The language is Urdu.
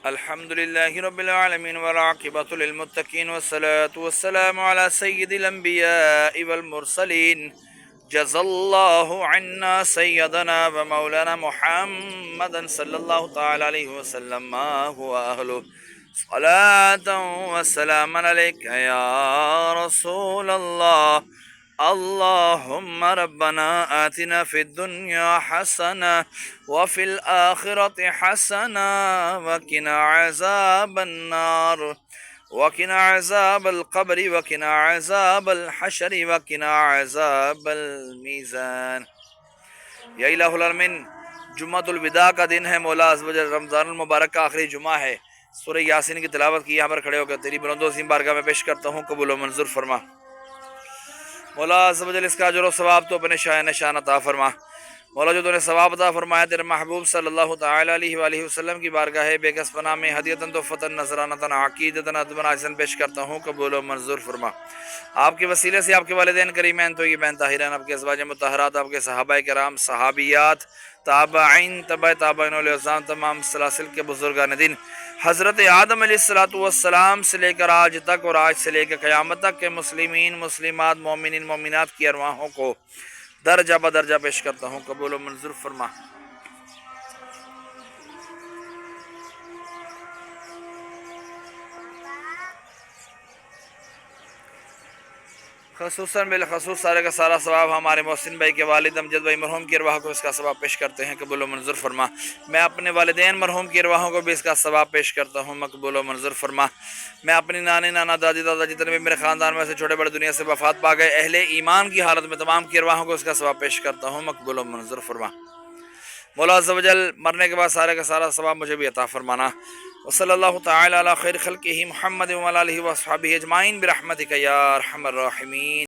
الحمد لله رب العالمين والعاقبة للمتقين والصلاة والسلام على سيد الأنبياء والمرسلين جزا الله عنا سيدنا ومولانا محمدا صلى الله تعالى عليه وسلم ما هو أهله صلاة وسلام عليك يا رسول الله اللهم ربنا آتنا في الدنيا حسنة وفي الآخرة حسنة وقنا عذاب النار وقنا عذاب القبر وقنا عذاب الحشر وقنا عذاب الميزان. یا الہ العالمین، جمعۃ الوداع کا دن ہے. مولا عز و جل رمضان المبارک کا آخری جمعہ ہے. سورہ یاسین کی تلاوت کی یہاں پر کھڑے ہو کر تیری بلند و عظیم بارگاہ میں پیش کرتا ہوں، قبول و منظور فرما. مولا عز و جل اس کا اجر و ثواب تو اپنے شاہ نشان عطا فرما. مولا جو تو نے ثواب عطا فرمایا تیرے محبوب صلی اللہ تعالی علیہ وآلہ وسلم کی بارگاہ بے کس پناہ میں ہدیتاً تحفتاً نذرانتاً عقیدتاً ادباً عاجزاً پیش کرتا ہوں، قبول و منظور فرما. آپ کے وسیلے سے آپ کے والدین کریمین تو یہ بہن طاہرین، آپ کے ازواج مطہرات، آپ کے صحابہ کرام، صحابیات، تابعین، تبع تابعین والاحسان، تمام سلاسل کے بزرگان دین، حضرت آدم علیہ السلام سے لے کر آج تک اور آج سے لے کر قیامت تک کے مسلمین، مسلمات، مومنین، مومنات کی ارواحوں کو درجہ بدرجہ پیش کرتا ہوں، قبول و منظور فرما. خصوصاً بالخصوص سارے کا سارا ثواب ہمارے محسن بھائی کے والد امجد بھائی مرحوم کی ارواح کو اس کا ثواب پیش کرتے ہیں، قبول و منظور فرما. میں اپنے والدین مرحوم کی ارواحوں کو بھی اس کا ثواب پیش کرتا ہوں، مقبول و منظور فرما. میں اپنی نانی، نانا، دادی، دادا، جتنے بھی میرے خاندان میں سے چھوٹے بڑے دنیا سے وفات پا گئے اہل ایمان کی حالت میں تمام کی ارواحوں کو اس کا ثواب پیش کرتا ہوں، مقبول و منظور فرما. مولا عز و جل مرنے کے بعد سارے کا سارا ثواب مجھے بھی عطا فرمانا. وصلی اللہ تعالی علی خیر خلقہ محمد وعلی آلہ وصحبہ اجمعین برحمتک یا ارحم الراحمین.